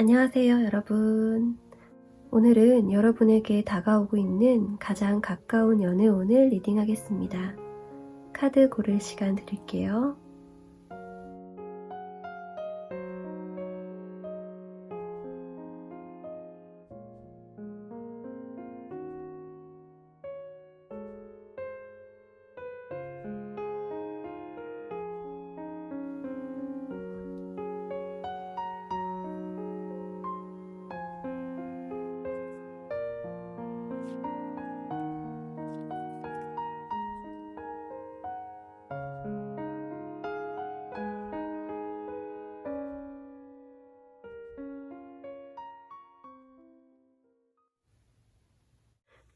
안녕하세요, 여러분. 오늘은 여러분에게 다가오고 있는 가장 가까운 연애운을 리딩하겠습니다. 카드 고를 시간 드릴게요.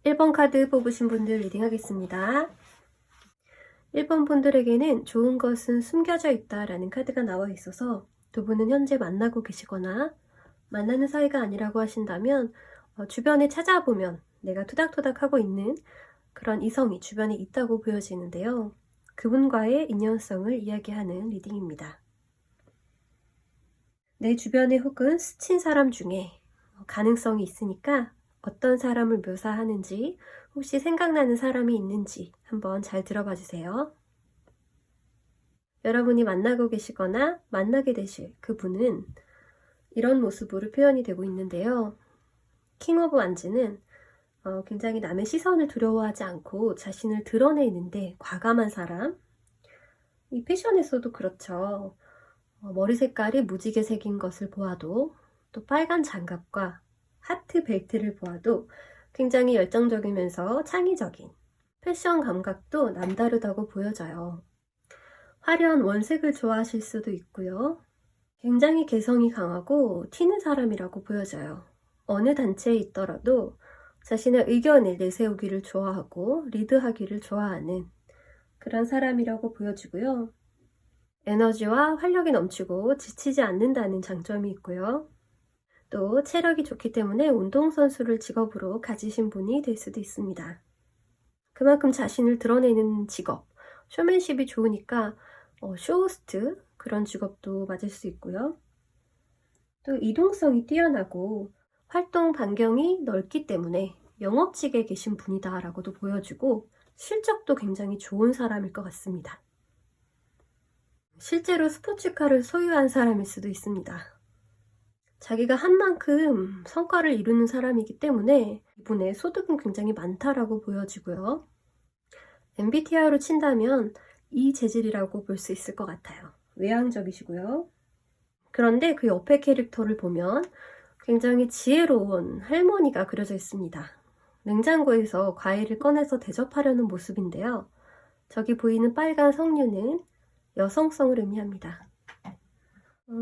(1번) 카드 뽑으신 분들 리딩하겠습니다. 1번 분들에게는 좋은 것은 숨겨져 있다라는 카드가 나와 있어서 두 분은 현재 만나고 계시거나 만나는 사이가 아니라고 하신다면 주변에 찾아보면 내가 토닥토닥 하고 있는 그런 이성이 주변에 있다고 보여지는데요. 그분과의 인연성을 이야기하는 리딩입니다. 내 주변에 혹은 스친 사람 중에 가능성이 있으니까 어떤 사람을 묘사하는지 혹시 생각나는 사람이 있는지 한번 잘 들어봐 주세요. 여러분이 만나고 계시거나 만나게 되실 그분은 이런 모습으로 표현이 되고 있는데요. 킹 오브 완즈는 굉장히 남의 시선을 두려워하지 않고 자신을 드러내는데 과감한 사람. 이 패션에서도 그렇죠. 머리 색깔이 무지개 색인 것을 보아도, 또 빨간 장갑과 하트 벨트를 보아도 굉장히 열정적이면서 창의적인 패션 감각도 남다르다고 보여져요. 화려한 원색을 좋아하실 수도 있고요. 굉장히 개성이 강하고 튀는 사람이라고 보여져요. 어느 단체에 있더라도 자신의 의견을 내세우기를 좋아하고 리드하기를 좋아하는 그런 사람이라고 보여지고요. 에너지와 활력이 넘치고 지치지 않는다는 장점이 있고요. 또 체력이 좋기 때문에 운동선수를 직업으로 가지신 분이 될 수도 있습니다. 그만큼 자신을 드러내는 직업, 쇼맨십이 좋으니까 쇼호스트 그런 직업도 맞을 수 있고요. 또 이동성이 뛰어나고 활동 반경이 넓기 때문에 영업직에 계신 분이다 라고도 보여지고 실적도 굉장히 좋은 사람일 것 같습니다. 실제로 스포츠카를 소유한 사람일 수도 있습니다. 자기가 한 만큼 성과를 이루는 사람이기 때문에 이분의 소득은 굉장히 많다라고 보여지고요. MBTI로 친다면 이 재질이라고 볼 수 있을 것 같아요. 외향적이시고요. 그런데 그 옆에 캐릭터를 보면 굉장히 지혜로운 할머니가 그려져 있습니다. 냉장고에서 과일을 꺼내서 대접하려는 모습인데요. 저기 보이는 빨간 석류는 여성성을 의미합니다.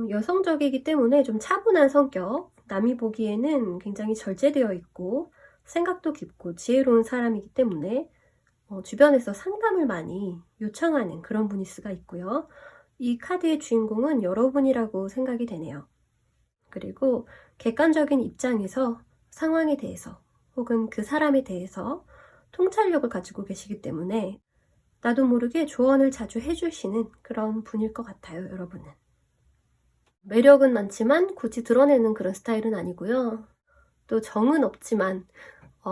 여성적이기 때문에 좀 차분한 성격, 남이 보기에는 굉장히 절제되어 있고 생각도 깊고 지혜로운 사람이기 때문에 주변에서 상담을 많이 요청하는 그런 분일 수가 있고요. 이 카드의 주인공은 여러분이라고 생각이 되네요. 그리고 객관적인 입장에서 상황에 대해서 혹은 그 사람에 대해서 통찰력을 가지고 계시기 때문에 나도 모르게 조언을 자주 해주시는 그런 분일 것 같아요, 여러분은. 매력은 많지만 굳이 드러내는 그런 스타일은 아니고요. 또 정은 없지만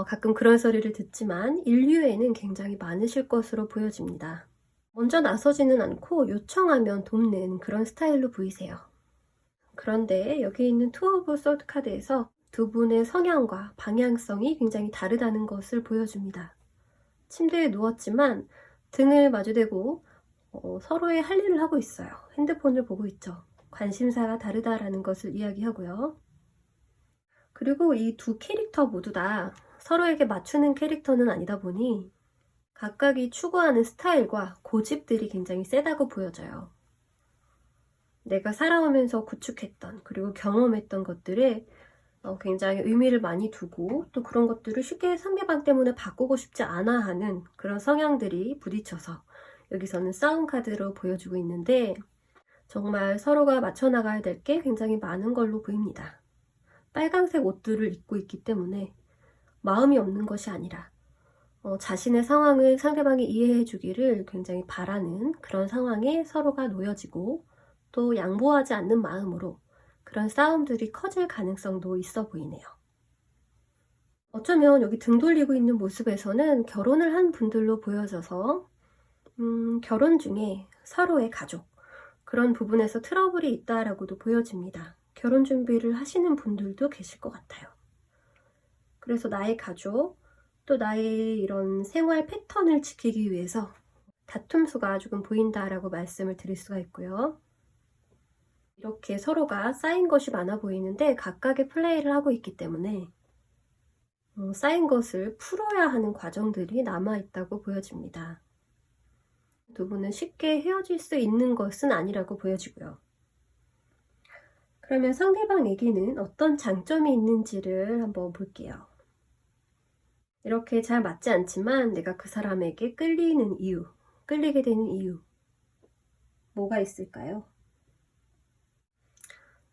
가끔 그런 소리를 듣지만 인류애는 굉장히 많으실 것으로 보여집니다. 먼저 나서지는 않고 요청하면 돕는 그런 스타일로 보이세요. 그런데 여기 있는 투 오브 소드 카드에서 두 분의 성향과 방향성이 굉장히 다르다는 것을 보여줍니다. 침대에 누웠지만 등을 마주대고 서로의 할 일을 하고 있어요. 핸드폰을 보고 있죠. 관심사가 다르다라는 것을 이야기하고요. 그리고 이 두 캐릭터 모두 다 서로에게 맞추는 캐릭터는 아니다 보니 각각이 추구하는 스타일과 고집들이 굉장히 세다고 보여져요. 내가 살아오면서 구축했던 그리고 경험했던 것들에 굉장히 의미를 많이 두고 또 그런 것들을 쉽게 상대방 때문에 바꾸고 싶지 않아 하는 그런 성향들이 부딪혀서 여기서는 싸움 카드로 보여주고 있는데 정말 서로가 맞춰 나가야 될 게 굉장히 많은 걸로 보입니다. 빨간색 옷들을 입고 있기 때문에 마음이 없는 것이 아니라 자신의 상황을 상대방이 이해해 주기를 굉장히 바라는 그런 상황에 서로가 놓여지고 또 양보하지 않는 마음으로 그런 싸움들이 커질 가능성도 있어 보이네요. 어쩌면 여기 등 돌리고 있는 모습에서는 결혼을 한 분들로 보여져서 결혼 중에 서로의 가족, 그런 부분에서 트러블이 있다라고도 보여집니다. 결혼 준비를 하시는 분들도 계실 것 같아요. 그래서 나의 가족, 또 나의 이런 생활 패턴을 지키기 위해서 다툼수가 조금 보인다라고 말씀을 드릴 수가 있고요. 이렇게 서로가 쌓인 것이 많아 보이는데 각각의 플레이를 하고 있기 때문에 쌓인 것을 풀어야 하는 과정들이 남아있다고 보여집니다. 두 분은 쉽게 헤어질 수 있는 것은 아니라고 보여지고요. 그러면 상대방에게는 어떤 장점이 있는지를 한번 볼게요. 이렇게 잘 맞지 않지만 내가 그 사람에게 끌리는 이유, 끌리게 되는 이유, 뭐가 있을까요?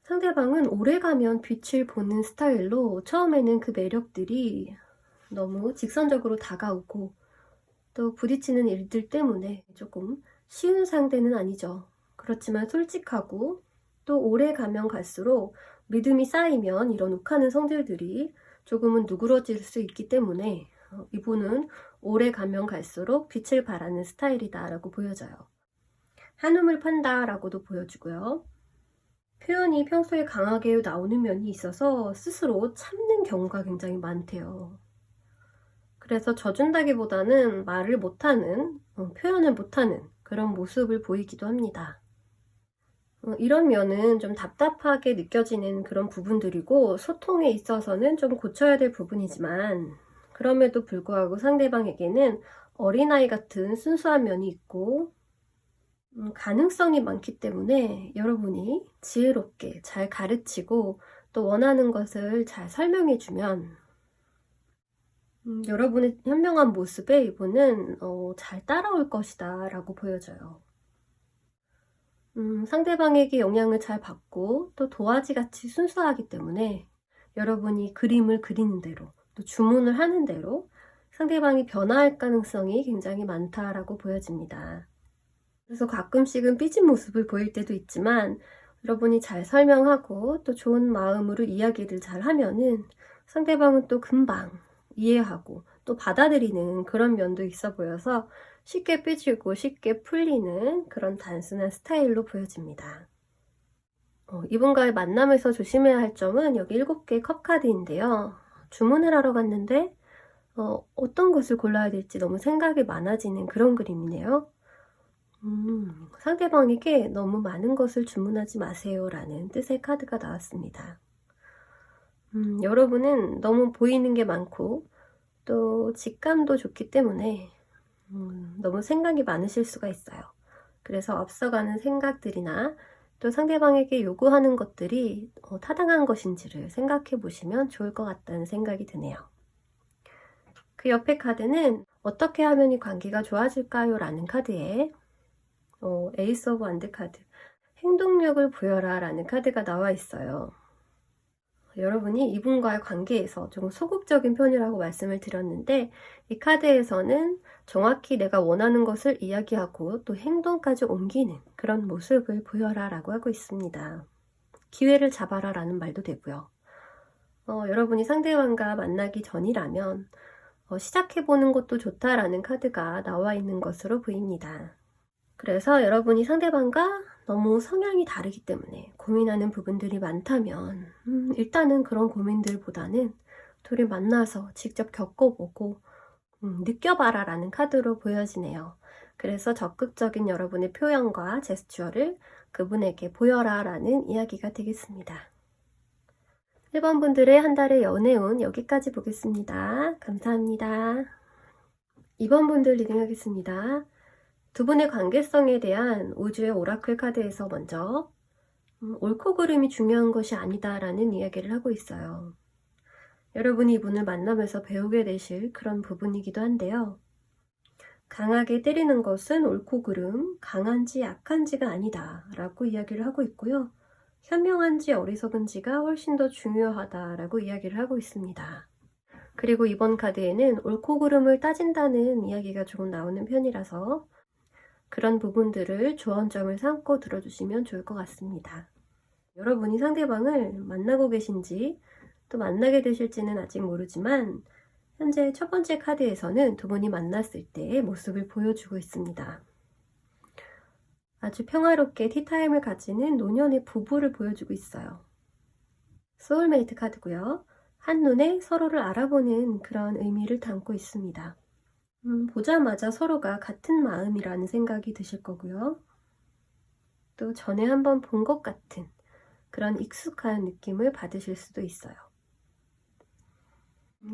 상대방은 오래가면 빛을 보는 스타일로 처음에는 그 매력들이 너무 직선적으로 다가오고 또 부딪히는 일들 때문에 조금 쉬운 상대는 아니죠. 그렇지만 솔직하고 또 오래 가면 갈수록 믿음이 쌓이면 이런 욱하는 성질들이 조금은 누그러질 수 있기 때문에 이분은 오래 가면 갈수록 빛을 발하는 스타일이다라고 보여져요. 한움을 판다라고도 보여주고요. 표현이 평소에 강하게 나오는 면이 있어서 스스로 참는 경우가 굉장히 많대요. 그래서 져준다기보다는 말을 못하는, 표현을 못하는 그런 모습을 보이기도 합니다. 이런 면은 좀 답답하게 느껴지는 그런 부분들이고 소통에 있어서는 좀 고쳐야 될 부분이지만 그럼에도 불구하고 상대방에게는 어린아이 같은 순수한 면이 있고 가능성이 많기 때문에 여러분이 지혜롭게 잘 가르치고 또 원하는 것을 잘 설명해주면 여러분의 현명한 모습에 이분은 잘 따라올 것이다 라고 보여져요. 상대방에게 영향을 잘 받고 또 도화지같이 순수하기 때문에 여러분이 그림을 그리는 대로 또 주문을 하는 대로 상대방이 변화할 가능성이 굉장히 많다라고 보여집니다. 그래서 가끔씩은 삐진 모습을 보일 때도 있지만 여러분이 잘 설명하고 또 좋은 마음으로 이야기를 잘 하면은 상대방은 또 금방 이해하고 또 받아들이는 그런 면도 있어 보여서 쉽게 삐지고 쉽게 풀리는 그런 단순한 스타일로 보여집니다. 이분과의 만남에서 조심해야 할 점은 여기 7개의 컵 카드인데요. 주문을 하러 갔는데 어떤 것을 골라야 될지 너무 생각이 많아지는 그런 그림이네요. 상대방에게 너무 많은 것을 주문하지 마세요 라는 뜻의 카드가 나왔습니다. 여러분은 너무 보이는 게 많고 또 직감도 좋기 때문에 너무 생각이 많으실 수가 있어요. 그래서 앞서가는 생각들이나 또 상대방에게 요구하는 것들이 타당한 것인지를 생각해 보시면 좋을 것 같다는 생각이 드네요. 그 옆에 카드는 어떻게 하면 이 관계가 좋아질까요? 라는 카드에 에이스 오브 완드 카드, 행동력을 보여라 라는 카드가 나와 있어요. 여러분이 이분과의 관계에서 좀 소극적인 편이라고 말씀을 드렸는데 이 카드에서는 정확히 내가 원하는 것을 이야기하고 또 행동까지 옮기는 그런 모습을 보여라 라고 하고 있습니다. 기회를 잡아라 라는 말도 되고요. 여러분이 상대방과 만나기 전이라면 시작해보는 것도 좋다라는 카드가 나와 있는 것으로 보입니다. 그래서 여러분이 상대방과 너무 성향이 다르기 때문에 고민하는 부분들이 많다면 일단은 그런 고민들보다는 둘이 만나서 직접 겪어보고 느껴봐라 라는 카드로 보여지네요. 그래서 적극적인 여러분의 표현과 제스처를 그분에게 보여라 라는 이야기가 되겠습니다. 1번 분들의 한 달의 연애운 여기까지 보겠습니다. 감사합니다. 2번 분들 리딩하겠습니다. 두 분의 관계성에 대한 우주의 오라클 카드에서 먼저 옳고 그름이 중요한 것이 아니다라는 이야기를 하고 있어요. 여러분이 이분을 만나면서 배우게 되실 그런 부분이기도 한데요. 강하게 때리는 것은 옳고 그름, 강한지 약한지가 아니다 라고 이야기를 하고 있고요. 현명한지 어리석은지가 훨씬 더 중요하다라고 이야기를 하고 있습니다. 그리고 이번 카드에는 옳고 그름을 따진다는 이야기가 조금 나오는 편이라서 그런 부분들을 조언점을 삼고 들어주시면 좋을 것 같습니다. 여러분이 상대방을 만나고 계신지 또 만나게 되실지는 아직 모르지만 현재 첫 번째 카드에서는 두 분이 만났을 때의 모습을 보여주고 있습니다. 아주 평화롭게 티타임을 가지는 노년의 부부를 보여주고 있어요. 소울메이트 카드고요. 한눈에 서로를 알아보는 그런 의미를 담고 있습니다. 보자마자 서로가 같은 마음이라는 생각이 드실 거고요. 또 전에 한번 본 것 같은 그런 익숙한 느낌을 받으실 수도 있어요.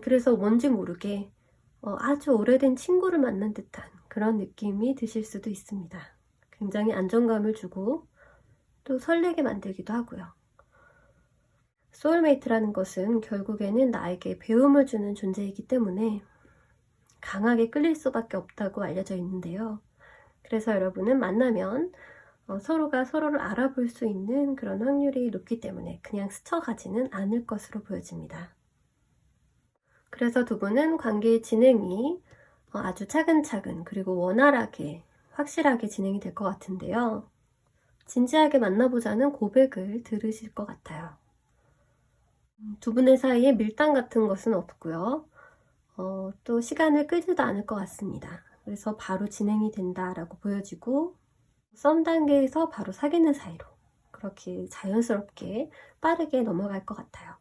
그래서 뭔지 모르게 아주 오래된 친구를 만난 듯한 그런 느낌이 드실 수도 있습니다. 굉장히 안정감을 주고 또 설레게 만들기도 하고요. 소울메이트라는 것은 결국에는 나에게 배움을 주는 존재이기 때문에 강하게 끌릴 수밖에 없다고 알려져 있는데요. 그래서 여러분은 만나면 서로가 서로를 알아볼 수 있는 그런 확률이 높기 때문에 그냥 스쳐가지는 않을 것으로 보여집니다. 그래서 두 분은 관계의 진행이 아주 차근차근 그리고 원활하게 확실하게 진행이 될 것 같은데요. 진지하게 만나보자는 고백을 들으실 것 같아요. 두 분의 사이에 밀당 같은 것은 없고요. 또 시간을 끌지도 않을 것 같습니다. 그래서 바로 진행이 된다라고 보여지고 썸 단계에서 바로 사귀는 사이로 그렇게 자연스럽게 빠르게 넘어갈 것 같아요.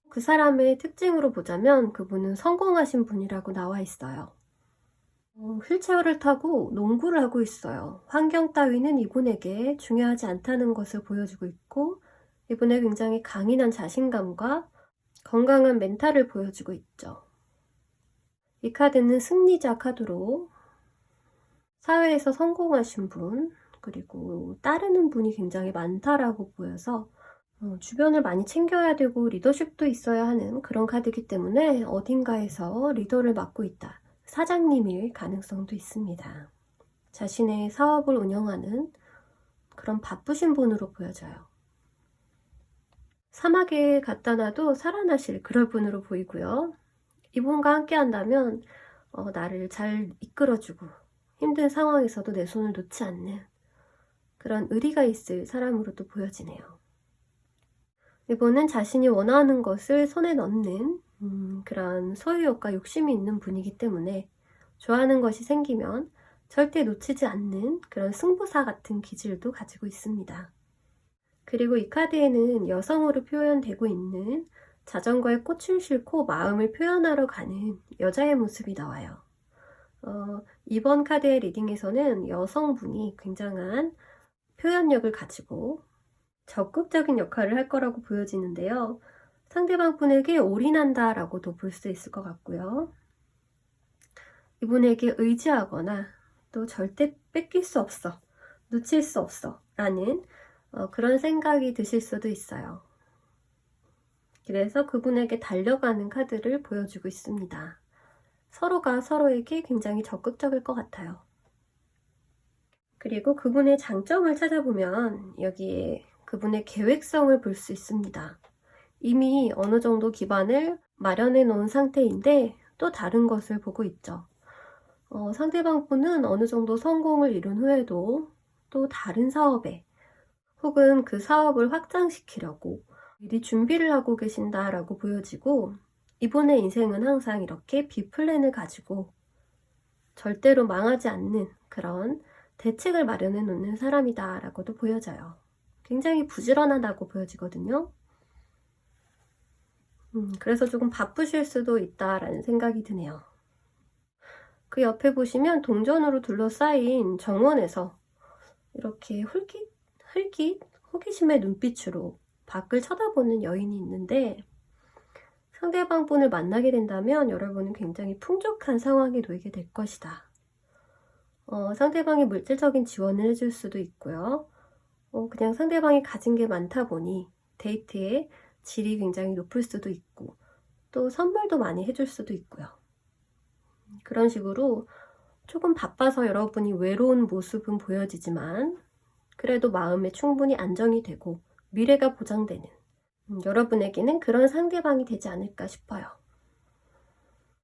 그 사람의 특징으로 보자면 그분은 성공하신 분이라고 나와 있어요. 휠체어를 타고 농구를 하고 있어요. 환경 따위는 이분에게 중요하지 않다는 것을 보여주고 있고 이분의 굉장히 강인한 자신감과 건강한 멘탈을 보여주고 있죠. 이 카드는 승리자 카드로 사회에서 성공하신 분 그리고 따르는 분이 굉장히 많다라고 보여서 주변을 많이 챙겨야 되고 리더십도 있어야 하는 그런 카드이기 때문에 어딘가에서 리더를 맡고 있다. 사장님일 가능성도 있습니다. 자신의 사업을 운영하는 그런 바쁘신 분으로 보여져요. 사막에 갖다 놔도 살아나실 그럴 분으로 보이고요. 이분과 함께 한다면 나를 잘 이끌어주고 힘든 상황에서도 내 손을 놓지 않는 그런 의리가 있을 사람으로도 보여지네요. 이분은 자신이 원하는 것을 손에 넣는 그런 소유욕과 욕심이 있는 분이기 때문에 좋아하는 것이 생기면 절대 놓치지 않는 그런 승부사 같은 기질도 가지고 있습니다. 그리고 이 카드에는 여성으로 표현되고 있는 자전거에 꽃을 싣고 마음을 표현하러 가는 여자의 모습이 나와요. 이번 카드의 리딩에서는 여성분이 굉장한 표현력을 가지고 적극적인 역할을 할 거라고 보여지는데요. 상대방 분에게 올인한다 라고도 볼 수 있을 것 같고요. 이분에게 의지하거나 또 절대 뺏길 수 없어, 놓칠 수 없어 라는 그런 생각이 드실 수도 있어요. 그래서 그분에게 달려가는 카드를 보여주고 있습니다. 서로가 서로에게 굉장히 적극적일 것 같아요. 그리고 그분의 장점을 찾아보면 여기에 그분의 계획성을 볼 수 있습니다. 이미 어느 정도 기반을 마련해 놓은 상태인데 또 다른 것을 보고 있죠. 상대방 분은 어느 정도 성공을 이룬 후에도 또 다른 사업에 혹은 그 사업을 확장시키려고 미리 준비를 하고 계신다라고 보여지고 이분의 인생은 항상 이렇게 B플랜을 가지고 절대로 망하지 않는 그런 대책을 마련해 놓는 사람이다 라고도 보여져요. 굉장히 부지런하다고 보여지거든요. 그래서 조금 바쁘실 수도 있다라는 생각이 드네요. 그 옆에 보시면 동전으로 둘러싸인 정원에서 이렇게 호기심의 눈빛으로 밖을 쳐다보는 여인이 있는데 상대방 분을 만나게 된다면 여러분은 굉장히 풍족한 상황에 놓이게 될 것이다. 상대방이 물질적인 지원을 해줄 수도 있고요. 그냥 상대방이 가진 게 많다 보니 데이트의 질이 굉장히 높을 수도 있고 또 선물도 많이 해줄 수도 있고요. 그런 식으로 조금 바빠서 여러분이 외로운 모습은 보여지지만 그래도 마음에 충분히 안정이 되고 미래가 보장되는 여러분에게는 그런 상대방이 되지 않을까 싶어요.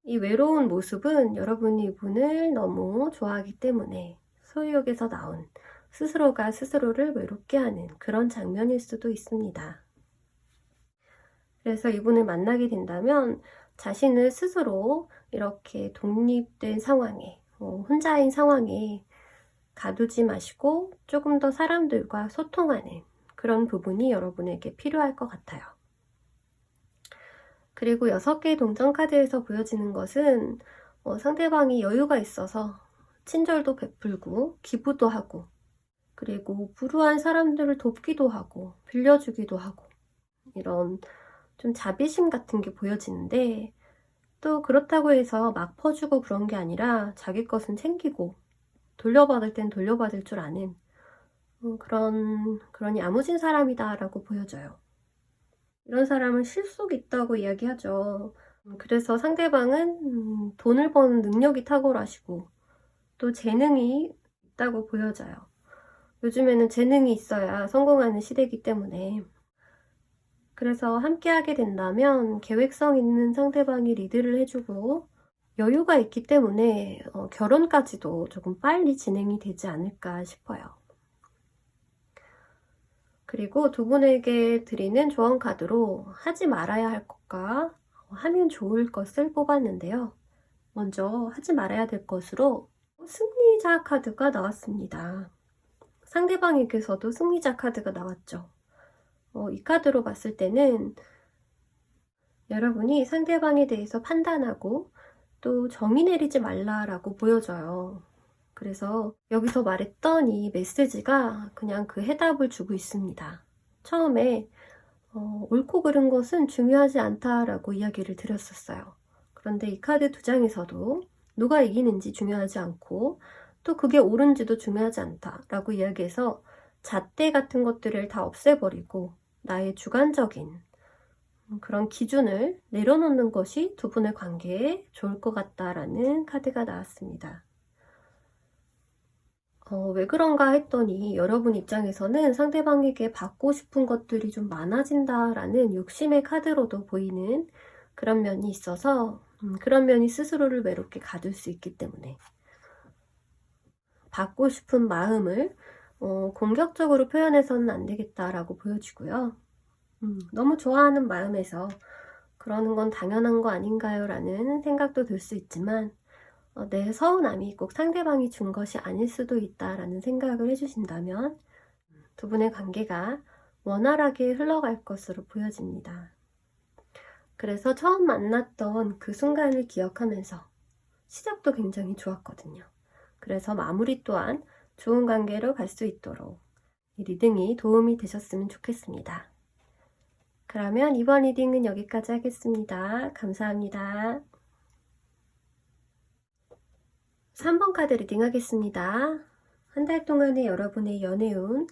이 외로운 모습은 여러분이 이분을 너무 좋아하기 때문에 소유욕에서 나온 스스로가 스스로를 외롭게 하는 그런 장면일 수도 있습니다. 그래서 이분을 만나게 된다면 자신을 스스로 이렇게 독립된 상황에, 혼자인 상황에 가두지 마시고 조금 더 사람들과 소통하는 그런 부분이 여러분에게 필요할 것 같아요. 그리고 6개의 동전 카드에서 보여지는 것은 상대방이 여유가 있어서 친절도 베풀고 기부도 하고, 그리고 불우한 사람들을 돕기도 하고 빌려주기도 하고, 이런 좀 자비심 같은 게 보여지는데, 또 그렇다고 해서 막 퍼주고 그런 게 아니라 자기 것은 챙기고 돌려받을 땐 돌려받을 줄 아는 그런 야무진 사람이다 라고 보여져요. 이런 사람은 실속 있다고 이야기하죠. 그래서 상대방은 돈을 버는 능력이 탁월하시고 또 재능이 있다고 보여져요. 요즘에는 재능이 있어야 성공하는 시대이기 때문에, 그래서 함께 하게 된다면 계획성 있는 상대방이 리드를 해주고 여유가 있기 때문에 결혼까지도 조금 빨리 진행이 되지 않을까 싶어요. 그리고 두 분에게 드리는 조언 카드로 하지 말아야 할 것과 하면 좋을 것을 뽑았는데요. 먼저 하지 말아야 될 것으로 승리자 카드가 나왔습니다. 상대방에게서도 승리자 카드가 나왔죠. 이 카드로 봤을 때는 여러분이 상대방에 대해서 판단하고 또 정의 내리지 말라라고 보여져요. 그래서 여기서 말했던 이 메시지가 그냥 그 해답을 주고 있습니다. 처음에 옳고 그른 것은 중요하지 않다라고 이야기를 드렸었어요. 그런데 이 카드 2장에서도 누가 이기는지 중요하지 않고 또 그게 옳은지도 중요하지 않다라고 이야기해서 잣대 같은 것들을 다 없애버리고 나의 주관적인 그런 기준을 내려놓는 것이 두 분의 관계에 좋을 것 같다라는 카드가 나왔습니다. 왜 그런가 했더니 여러분 입장에서는 상대방에게 받고 싶은 것들이 좀 많아진다라는 욕심의 카드로도 보이는 그런 면이 있어서 그런 면이 스스로를 외롭게 가둘 수 있기 때문에 받고 싶은 마음을 공격적으로 표현해서는 안 되겠다라고 보여지고요. 너무 좋아하는 마음에서 그러는 건 당연한 거 아닌가요? 라는 생각도 들 수 있지만 내 서운함이 꼭 상대방이 준 것이 아닐 수도 있다라는 생각을 해주신다면 두 분의 관계가 원활하게 흘러갈 것으로 보여집니다. 그래서 처음 만났던 그 순간을 기억하면서 시작도 굉장히 좋았거든요. 그래서 마무리 또한 좋은 관계로 갈 수 있도록 이 리딩이 도움이 되셨으면 좋겠습니다. 그러면 이번 리딩은 여기까지 하겠습니다. 감사합니다. 3번 카드 리딩 하겠습니다. 한 달 동안의 여러분의 연애운,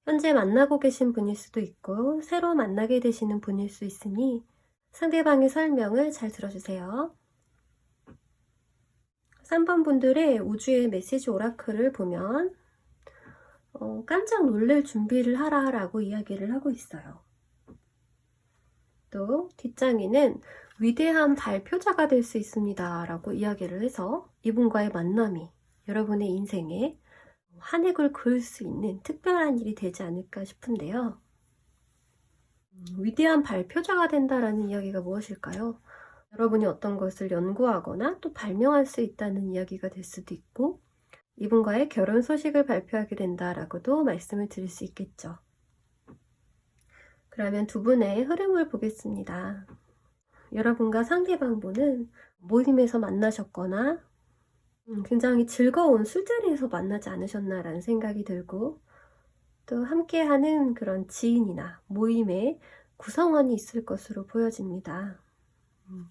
현재 만나고 계신 분일 수도 있고 새로 만나게 되시는 분일 수 있으니 상대방의 설명을 잘 들어주세요. 3번 분들의 우주의 메시지 오라클을 보면 깜짝 놀랄 준비를 하라 라고 이야기를 하고 있어요. 또 뒷장에는 위대한 발표자가 될 수 있습니다 라고 이야기를 해서 이분과의 만남이 여러분의 인생에 한 획을 그을 수 있는 특별한 일이 되지 않을까 싶은데요. 위대한 발표자가 된다라는 이야기가 무엇일까요? 여러분이 어떤 것을 연구하거나 또 발명할 수 있다는 이야기가 될 수도 있고 이분과의 결혼 소식을 발표하게 된다라고도 말씀을 드릴 수 있겠죠. 그러면 두 분의 흐름을 보겠습니다. 여러분과 상대방분은 모임에서 만나셨거나 굉장히 즐거운 술자리에서 만나지 않으셨나라는 생각이 들고 또 함께하는 그런 지인이나 모임의 구성원이 있을 것으로 보여집니다.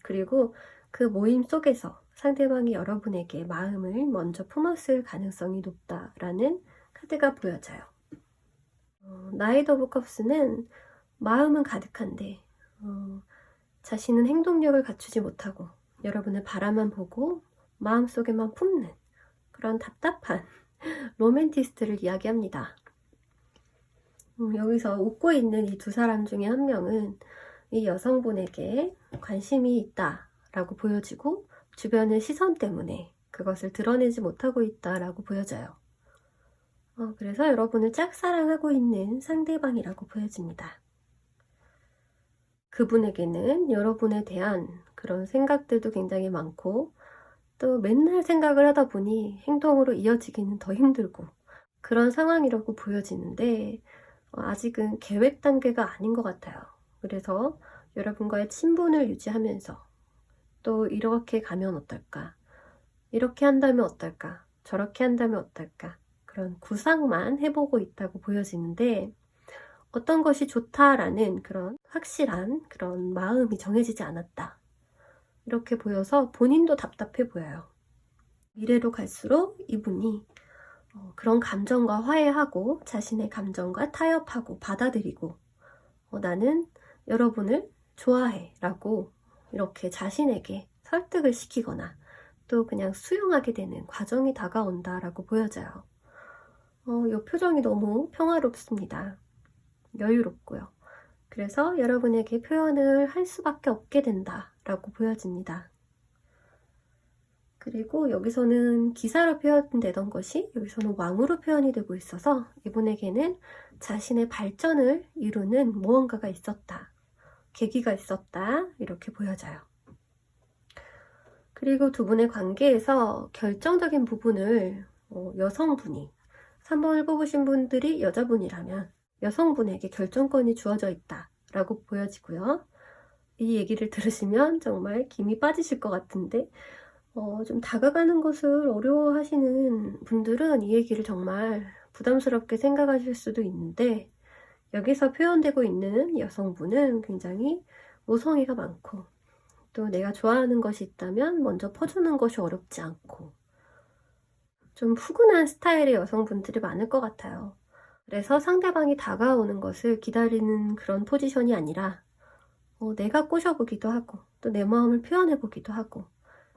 그리고 그 모임 속에서 상대방이 여러분에게 마음을 먼저 품었을 가능성이 높다라는 카드가 보여져요. 나이트 오브 컵스는 마음은 가득한데 자신은 행동력을 갖추지 못하고 여러분의 바라만 보고 마음속에만 품는 그런 답답한 로맨티스트를 이야기합니다. 여기서 웃고 있는 이 두 사람 중에 한 명은 이 여성분에게 관심이 있다라고 보여지고 주변의 시선 때문에 그것을 드러내지 못하고 있다라고 보여져요. 그래서 여러분을 짝사랑하고 있는 상대방이라고 보여집니다. 그분에게는 여러분에 대한 그런 생각들도 굉장히 많고 또 맨날 생각을 하다 보니 행동으로 이어지기는 더 힘들고 그런 상황이라고 보여지는데 아직은 계획 단계가 아닌 것 같아요. 그래서 여러분과의 친분을 유지하면서 또 이렇게 가면 어떨까? 이렇게 한다면 어떨까? 저렇게 한다면 어떨까? 그런 구상만 해보고 있다고 보여지는데 어떤 것이 좋다라는 그런 확실한 그런 마음이 정해지지 않았다. 이렇게 보여서 본인도 답답해 보여요. 미래로 갈수록 이분이 그런 감정과 화해하고 자신의 감정과 타협하고 받아들이고 나는 여러분을 좋아해 라고 이렇게 자신에게 설득을 시키거나 또 그냥 수용하게 되는 과정이 다가온다 라고 보여져요. 이 표정이 너무 평화롭습니다. 여유롭고요. 그래서 여러분에게 표현을 할 수밖에 없게 된다 라고 보여집니다. 그리고 여기서는 기사로 표현되던 것이 여기서는 왕으로 표현이 되고 있어서 이분에게는 자신의 발전을 이루는 무언가가 있었다. 계기가 있었다. 이렇게 보여져요. 그리고 두 분의 관계에서 결정적인 부분을 여성분이 3번을 뽑으신 분들이 여자분이라면 여성분에게 결정권이 주어져 있다 라고 보여지고요. 이 얘기를 들으시면 정말 김이 빠지실 것 같은데 좀 다가가는 것을 어려워하시는 분들은 이 얘기를 정말 부담스럽게 생각하실 수도 있는데 여기서 표현되고 있는 여성분은 굉장히 모성애가 많고 또 내가 좋아하는 것이 있다면 먼저 퍼주는 것이 어렵지 않고 좀 푸근한 스타일의 여성분들이 많을 것 같아요. 그래서 상대방이 다가오는 것을 기다리는 그런 포지션이 아니라 내가 꼬셔보기도 하고 또 내 마음을 표현해보기도 하고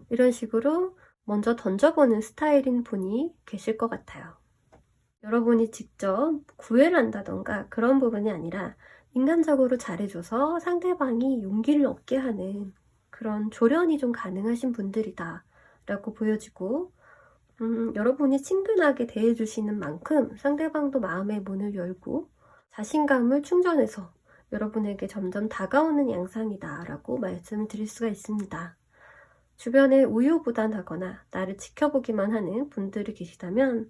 이런 식으로 먼저 던져보는 스타일인 분이 계실 것 같아요. 여러분이 직접 구애를 한다던가 그런 부분이 아니라 인간적으로 잘해줘서 상대방이 용기를 얻게 하는 그런 조련이 좀 가능하신 분들이다 라고 보여지고 여러분이 친근하게 대해주시는 만큼 상대방도 마음의 문을 열고 자신감을 충전해서 여러분에게 점점 다가오는 양상이다 라고 말씀을 드릴 수가 있습니다. 주변에 우유부단하거나 나를 지켜보기만 하는 분들이 계시다면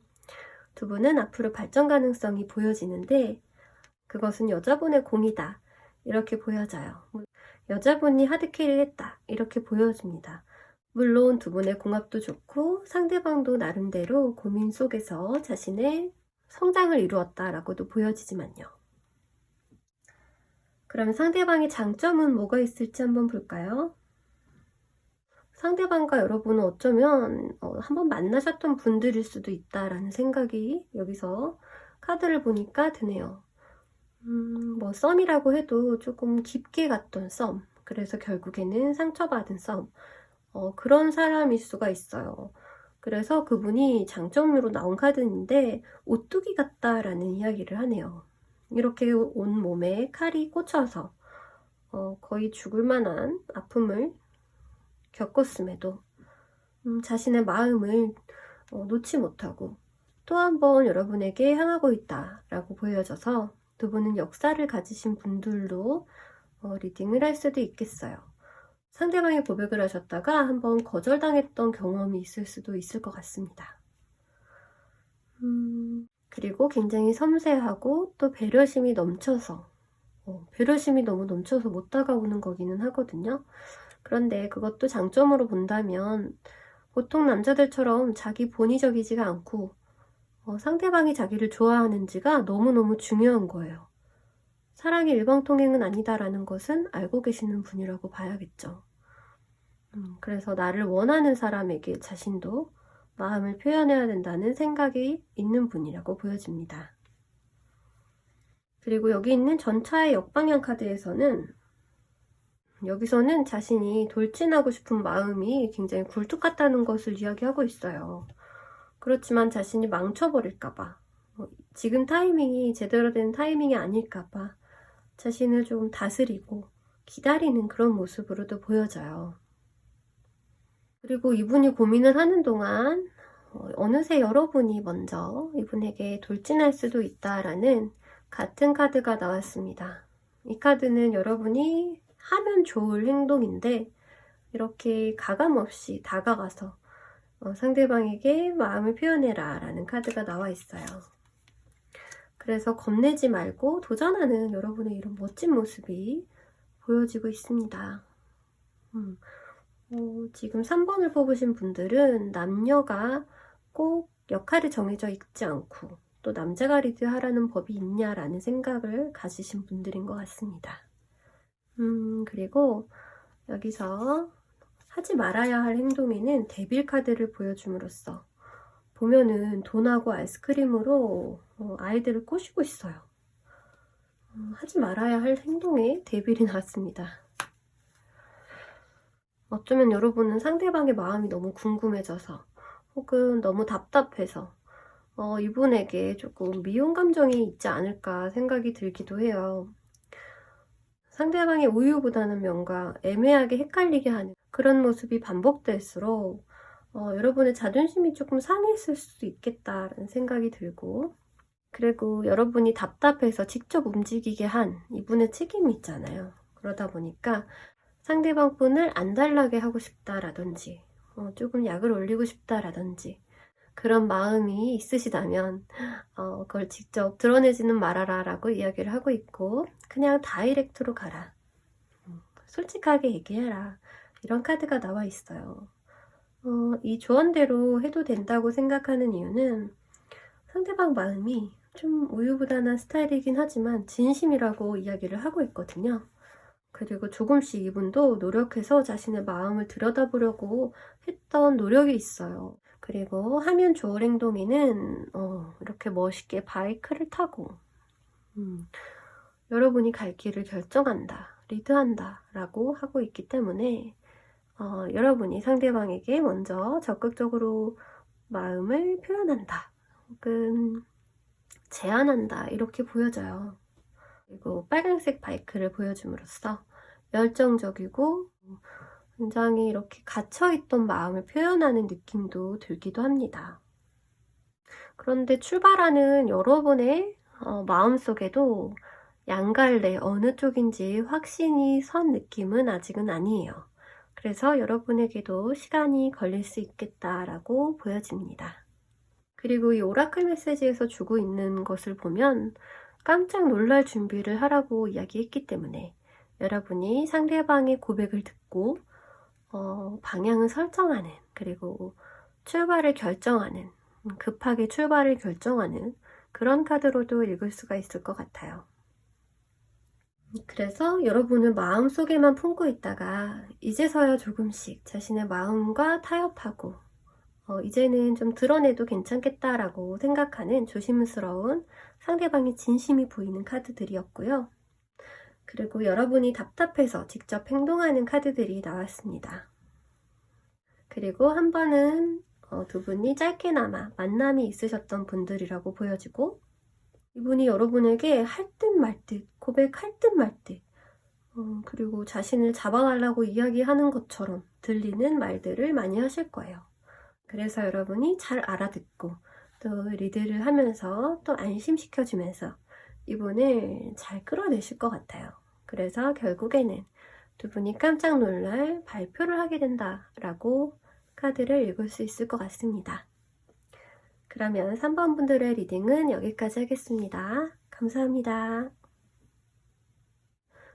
두 분은 앞으로 발전 가능성이 보여지는데 그것은 여자분의 공이다 이렇게 보여져요. 여자분이 하드캐리를 했다 이렇게 보여집니다. 물론 두 분의 궁합도 좋고 상대방도 나름대로 고민 속에서 자신의 성장을 이루었다라고도 보여지지만요. 그럼 상대방의 장점은 뭐가 있을지 한번 볼까요? 상대방과 여러분은 어쩌면 한번 만나셨던 분들일 수도 있다라는 생각이 여기서 카드를 보니까 드네요. 뭐 썸이라고 해도 조금 깊게 갔던 썸, 그래서 결국에는 상처받은 썸, 그런 사람일 수가 있어요. 그래서 그분이 장점으로 나온 카드인데 오뚜기 같다라는 이야기를 하네요. 이렇게 온 몸에 칼이 꽂혀서 거의 죽을 만한 아픔을 겪었음에도 자신의 마음을 놓지 못하고 또 한 번 여러분에게 향하고 있다라고 보여져서 두 분은 역사를 가지신 분들로 리딩을 할 수도 있겠어요. 상대방이 고백을 하셨다가 한번 거절당했던 경험이 있을 수도 있을 것 같습니다. 그리고 굉장히 섬세하고 또 배려심이 넘쳐서 배려심이 너무 넘쳐서 못 다가오는 거기는 하거든요. 그런데 그것도 장점으로 본다면 보통 남자들처럼 자기 본의적이지가 않고 상대방이 자기를 좋아하는지가 너무너무 중요한 거예요. 사랑이 일방통행은 아니다라는 것은 알고 계시는 분이라고 봐야겠죠. 그래서 나를 원하는 사람에게 자신도 마음을 표현해야 된다는 생각이 있는 분이라고 보여집니다. 그리고 여기 있는 전차의 역방향 카드에서는 여기서는 자신이 돌진하고 싶은 마음이 굉장히 굴뚝 같다는 것을 이야기하고 있어요. 그렇지만 자신이 망쳐버릴까봐 지금 타이밍이 제대로 된 타이밍이 아닐까봐 자신을 좀 다스리고 기다리는 그런 모습으로도 보여져요. 그리고 이분이 고민을 하는 동안 어느새 여러분이 먼저 이분에게 돌진할 수도 있다라는 같은 카드가 나왔습니다. 이 카드는 여러분이 하면 좋을 행동인데 이렇게 가감없이 다가가서 상대방에게 마음을 표현해라 라는 카드가 나와 있어요. 그래서 겁내지 말고 도전하는 여러분의 이런 멋진 모습이 보여지고 있습니다. 지금 3번을 뽑으신 분들은 남녀가 꼭 역할이 정해져 있지 않고 또 남자가 리드하라는 법이 있냐라는 생각을 가지신 분들인 것 같습니다. 그리고 여기서 하지 말아야 할 행동에는 데빌 카드를 보여줌으로써 보면은 돈하고 아이스크림으로 아이들을 꼬시고 있어요. 하지 말아야 할 행동에 데빌이 나왔습니다. 어쩌면 여러분은 상대방의 마음이 너무 궁금해져서 혹은 너무 답답해서 이분에게 조금 미움 감정이 있지 않을까 생각이 들기도 해요. 상대방의 우유보다는 명과 애매하게 헷갈리게 하는 그런 모습이 반복될수록 여러분의 자존심이 조금 상했을 수도 있겠다라는 생각이 들고, 그리고 여러분이 답답해서 직접 움직이게 한 이분의 책임이 있잖아요. 그러다 보니까 상대방 분을 안달나게 하고 싶다라든지 조금 약을 올리고 싶다라든지 그런 마음이 있으시다면 그걸 직접 드러내지는 말아라 라고 이야기를 하고 있고, 그냥 다이렉트로 가라, 솔직하게 얘기해라, 이런 카드가 나와 있어요. 이 조언대로 해도 된다고 생각하는 이유는 상대방 마음이 좀 우유부단한 스타일이긴 하지만 진심이라고 이야기를 하고 있거든요. 그리고 조금씩 이분도 노력해서 자신의 마음을 들여다보려고 했던 노력이 있어요. 그리고 하면 좋을 행동에는 이렇게 멋있게 바이크를 타고 여러분이 갈 길을 결정한다, 리드한다 라고 하고 있기 때문에 여러분이 상대방에게 먼저 적극적으로 마음을 표현한다 혹은 제안한다 이렇게 보여져요. 그리고 빨간색 바이크를 보여줌으로써 열정적이고 굉장히 이렇게 갇혀있던 마음을 표현하는 느낌도 들기도 합니다. 그런데 출발하는 여러분의 마음속에도 양갈래 어느 쪽인지 확신이 선 느낌은 아직은 아니에요. 그래서 여러분에게도 시간이 걸릴 수 있겠다라고 보여집니다. 그리고 이 오라클 메시지에서 주고 있는 것을 보면 깜짝 놀랄 준비를 하라고 이야기했기 때문에 여러분이 상대방의 고백을 듣고 방향을 설정하는, 그리고 출발을 결정하는, 급하게 출발을 결정하는 그런 카드로도 읽을 수가 있을 것 같아요. 그래서 여러분은 마음속에만 품고 있다가 이제서야 조금씩 자신의 마음과 타협하고 이제는 좀 드러내도 괜찮겠다라고 생각하는 조심스러운 상대방의 진심이 보이는 카드들이었고요. 그리고 여러분이 답답해서 직접 행동하는 카드들이 나왔습니다. 그리고 한 번은 두 분이 짧게나마 만남이 있으셨던 분들이라고 보여지고, 이분이 여러분에게 할 듯 말 듯, 고백할 듯 말 듯, 그리고 자신을 잡아달라고 이야기하는 것처럼 들리는 말들을 많이 하실 거예요. 그래서 여러분이 잘 알아듣고 또 리드를 하면서 또 안심시켜주면서 이분을 잘 끌어내실 것 같아요. 그래서 결국에는 두 분이 깜짝 놀랄 발표를 하게 된다라고 카드를 읽을 수 있을 것 같습니다. 그러면 3번 분들의 리딩은 여기까지 하겠습니다. 감사합니다.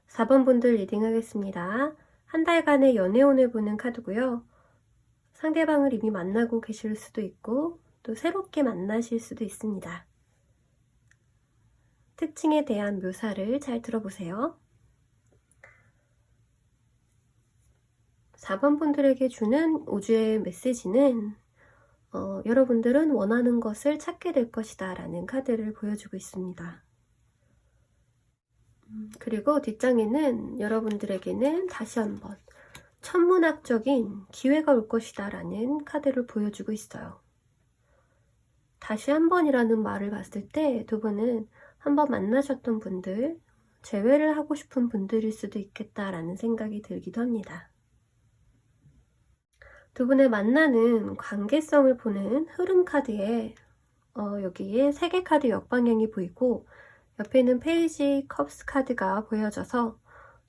4번 분들 리딩 하겠습니다. 한 달간의 연애운을 보는 카드고요. 상대방을 이미 만나고 계실 수도 있고 또 새롭게 만나실 수도 있습니다. 특징에 대한 묘사를 잘 들어보세요. 4번 분들에게 주는 우주의 메시지는 여러분들은 원하는 것을 찾게 될 것이다 라는 카드를 보여주고 있습니다. 그리고 뒷장에는 여러분들에게는 다시 한번 천문학적인 기회가 올 것이다 라는 카드를 보여주고 있어요. 다시 한 번이라는 말을 봤을 때 두 분은 한번 만나셨던 분들, 재회를 하고 싶은 분들일 수도 있겠다라는 생각이 들기도 합니다. 두 분의 만나는 관계성을 보는 흐름 카드에 여기에 3개 카드 역방향이 보이고 옆에는 페이지 컵스 카드가 보여져서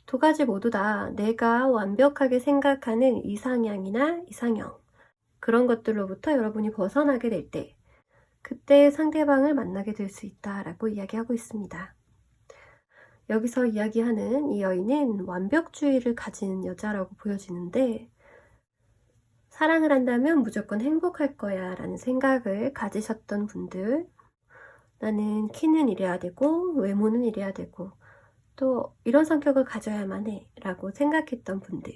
두 가지 모두 다 내가 완벽하게 생각하는 이상향이나 이상형 그런 것들로부터 여러분이 벗어나게 될 때 그때 상대방을 만나게 될 수 있다라고 이야기하고 있습니다. 여기서 이야기하는 이 여인은 완벽주의를 가진 여자라고 보여지는데 사랑을 한다면 무조건 행복할 거야 라는 생각을 가지셨던 분들, 나는 키는 이래야 되고 외모는 이래야 되고 또 이런 성격을 가져야만 해 라고 생각했던 분들,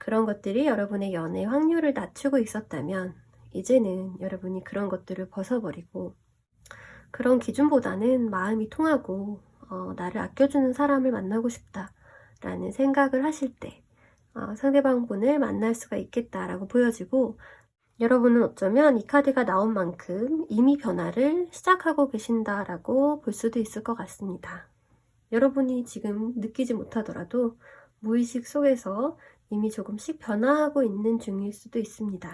그런 것들이 여러분의 연애 확률을 낮추고 있었다면 이제는 여러분이 그런 것들을 벗어버리고 그런 기준보다는 마음이 통하고 나를 아껴주는 사람을 만나고 싶다 라는 생각을 하실 때 상대방 분을 만날 수가 있겠다라고 보여지고, 여러분은 어쩌면 이 카드가 나온 만큼 이미 변화를 시작하고 계신다라고 볼 수도 있을 것 같습니다. 여러분이 지금 느끼지 못하더라도 무의식 속에서 이미 조금씩 변화하고 있는 중일 수도 있습니다.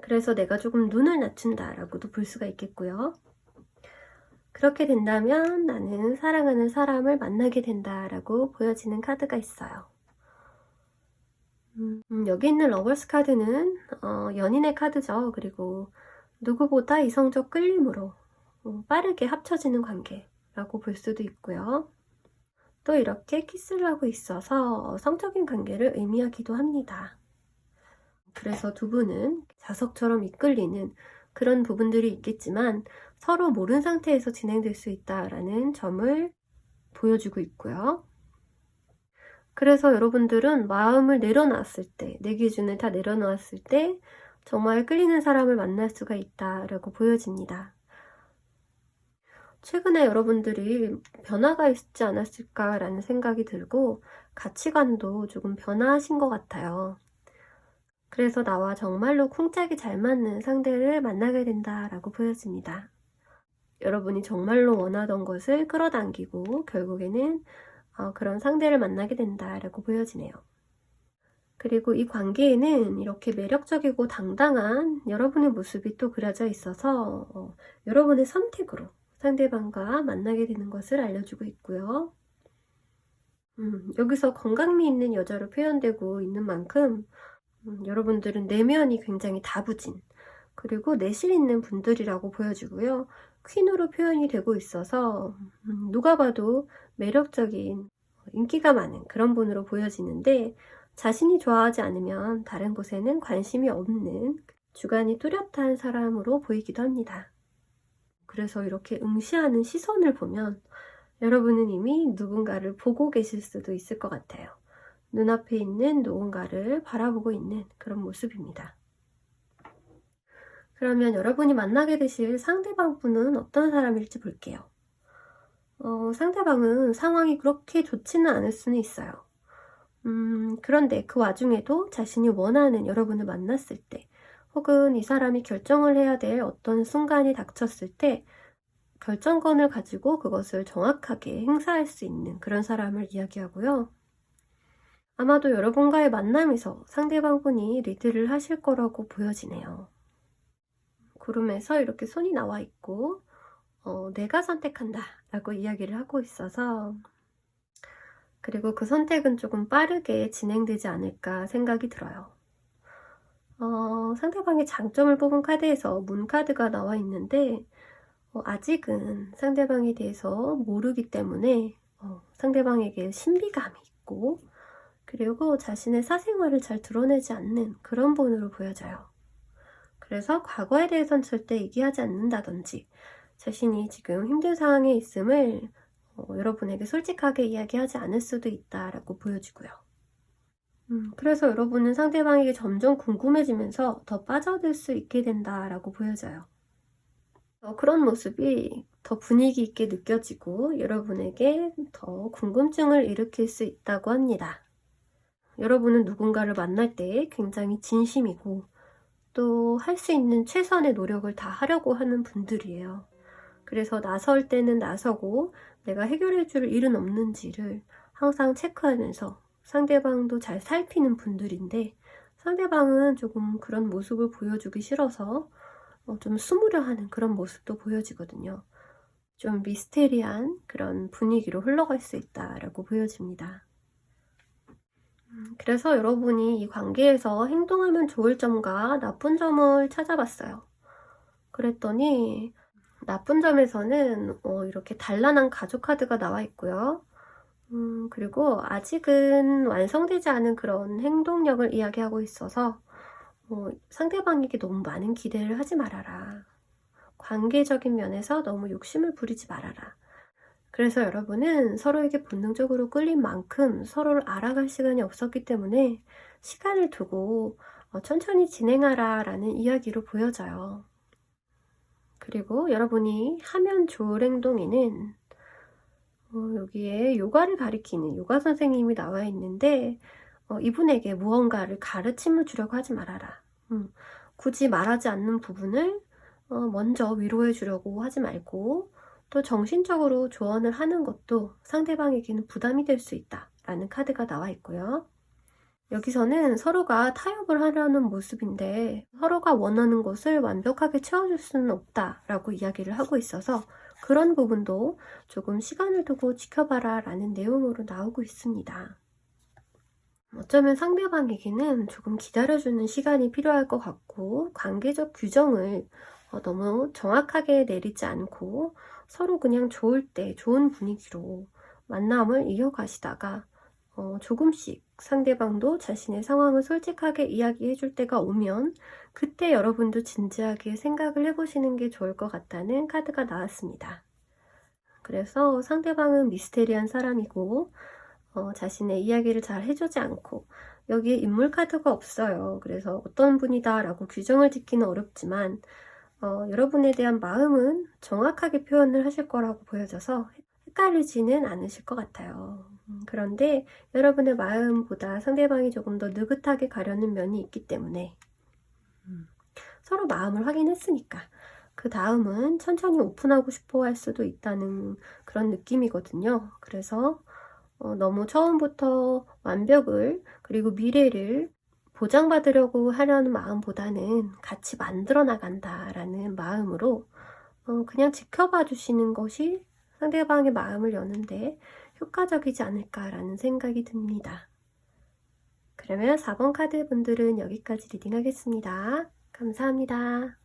그래서 내가 조금 눈을 낮춘다라고도 볼 수가 있겠고요. 그렇게 된다면 나는 사랑하는 사람을 만나게 된다라고 보여지는 카드가 있어요. 여기 있는 러버스 카드는 연인의 카드죠. 그리고 누구보다 이성적 끌림으로 빠르게 합쳐지는 관계라고 볼 수도 있고요. 또 이렇게 키스를 하고 있어서 성적인 관계를 의미하기도 합니다. 그래서 두 분은 자석처럼 이끌리는 그런 부분들이 있겠지만 서로 모르는 상태에서 진행될 수 있다라는 점을 보여주고 있고요. 그래서 여러분들은 마음을 내려놨을 때, 내 기준을 다 내려놓았을 때 정말 끌리는 사람을 만날 수가 있다라고 보여집니다. 최근에 여러분들이 변화가 있지 않았을까라는 생각이 들고 가치관도 조금 변화하신 것 같아요. 그래서 나와 정말로 쿵짝이 잘 맞는 상대를 만나게 된다라고 보여집니다. 여러분이 정말로 원하던 것을 끌어당기고 결국에는 그런 상대를 만나게 된다라고 보여지네요. 그리고 이 관계에는 이렇게 매력적이고 당당한 여러분의 모습이 또 그려져 있어서 여러분의 선택으로 상대방과 만나게 되는 것을 알려주고 있고요. 여기서 건강미 있는 여자로 표현되고 있는 만큼 여러분들은 내면이 굉장히 다부진 그리고 내실 있는 분들이라고 보여지고요. 퀸으로 표현이 되고 있어서 누가 봐도 매력적인 인기가 많은 그런 분으로 보여지는데 자신이 좋아하지 않으면 다른 곳에는 관심이 없는 주관이 뚜렷한 사람으로 보이기도 합니다. 그래서 이렇게 응시하는 시선을 보면 여러분은 이미 누군가를 보고 계실 수도 있을 것 같아요. 눈앞에 있는 누군가를 바라보고 있는 그런 모습입니다. 그러면 여러분이 만나게 되실 상대방 분은 어떤 사람일지 볼게요. 상대방은 상황이 그렇게 좋지는 않을 수는 있어요. 그런데 그 와중에도 자신이 원하는 여러분을 만났을 때 혹은 이 사람이 결정을 해야 될 어떤 순간이 닥쳤을 때 결정권을 가지고 그것을 정확하게 행사할 수 있는 그런 사람을 이야기하고요. 아마도 여러분과의 만남에서 상대방분이 리드를 하실 거라고 보여지네요. 구름에서 이렇게 손이 나와 있고 내가 선택한다 라고 이야기를 하고 있어서, 그리고 그 선택은 조금 빠르게 진행되지 않을까 생각이 들어요. 상대방의 장점을 뽑은 카드에서 문 카드가 나와 있는데 아직은 상대방에 대해서 모르기 때문에 상대방에게 신비감이 있고 그리고 자신의 사생활을 잘 드러내지 않는 그런 분으로 보여져요. 그래서 과거에 대해서는 절대 얘기하지 않는다든지 자신이 지금 힘든 상황에 있음을 여러분에게 솔직하게 이야기하지 않을 수도 있다라고 보여지고요. 그래서 여러분은 상대방에게 점점 궁금해지면서 더 빠져들 수 있게 된다라고 보여져요. 그런 모습이 더 분위기 있게 느껴지고 여러분에게 더 궁금증을 일으킬 수 있다고 합니다. 여러분은 누군가를 만날 때 굉장히 진심이고 또 할 수 있는 최선의 노력을 다 하려고 하는 분들이에요. 그래서 나설 때는 나서고 내가 해결해 줄 일은 없는지를 항상 체크하면서 상대방도 잘 살피는 분들인데 상대방은 조금 그런 모습을 보여주기 싫어서 좀 숨으려 하는 그런 모습도 보여지거든요. 좀 미스테리한 그런 분위기로 흘러갈 수 있다라고 보여집니다. 그래서 여러분이 이 관계에서 행동하면 좋을 점과 나쁜 점을 찾아봤어요. 그랬더니 나쁜 점에서는 이렇게 단란한 가족 카드가 나와 있고요. 그리고 아직은 완성되지 않은 그런 행동력을 이야기하고 있어서 상대방에게 너무 많은 기대를 하지 말아라. 관계적인 면에서 너무 욕심을 부리지 말아라. 그래서 여러분은 서로에게 본능적으로 끌린 만큼 서로를 알아갈 시간이 없었기 때문에 시간을 두고 천천히 진행하라 라는 이야기로 보여져요. 그리고 여러분이 하면 좋을 행동에는 여기에 요가를 가리키는 요가 선생님이 나와 있는데 이분에게 무언가를 가르침을 주려고 하지 말아라. 굳이 말하지 않는 부분을 먼저 위로해 주려고 하지 말고 또 정신적으로 조언을 하는 것도 상대방에게는 부담이 될 수 있다라는 카드가 나와 있고요. 여기서는 서로가 타협을 하려는 모습인데 서로가 원하는 것을 완벽하게 채워줄 수는 없다라고 이야기를 하고 있어서 그런 부분도 조금 시간을 두고 지켜봐라 라는 내용으로 나오고 있습니다. 어쩌면 상대방에게는 조금 기다려주는 시간이 필요할 것 같고 관계적 규정을 너무 정확하게 내리지 않고 서로 그냥 좋을 때 좋은 분위기로 만남을 이어가시다가 조금씩 상대방도 자신의 상황을 솔직하게 이야기해 줄 때가 오면 그때 여러분도 진지하게 생각을 해보시는 게 좋을 것 같다는 카드가 나왔습니다. 그래서 상대방은 미스테리한 사람이고 자신의 이야기를 잘 해주지 않고 여기에 인물 카드가 없어요. 그래서 어떤 분이다 라고 규정을 짓기는 어렵지만 여러분에 대한 마음은 정확하게 표현을 하실 거라고 보여져서 헷갈리지는 않으실 것 같아요. 그런데 여러분의 마음보다 상대방이 조금 더 느긋하게 가려는 면이 있기 때문에 서로 마음을 확인했으니까 그 다음은 천천히 오픈하고 싶어 할 수도 있다는 그런 느낌이거든요. 그래서 너무 처음부터 완벽을 그리고 미래를 보장받으려고 하려는 마음보다는 같이 만들어 나간다라는 마음으로 그냥 지켜봐 주시는 것이 상대방의 마음을 여는데 효과적이지 않을까라는 생각이 듭니다. 그러면 4번 카드 분들은 여기까지 리딩하겠습니다. 감사합니다.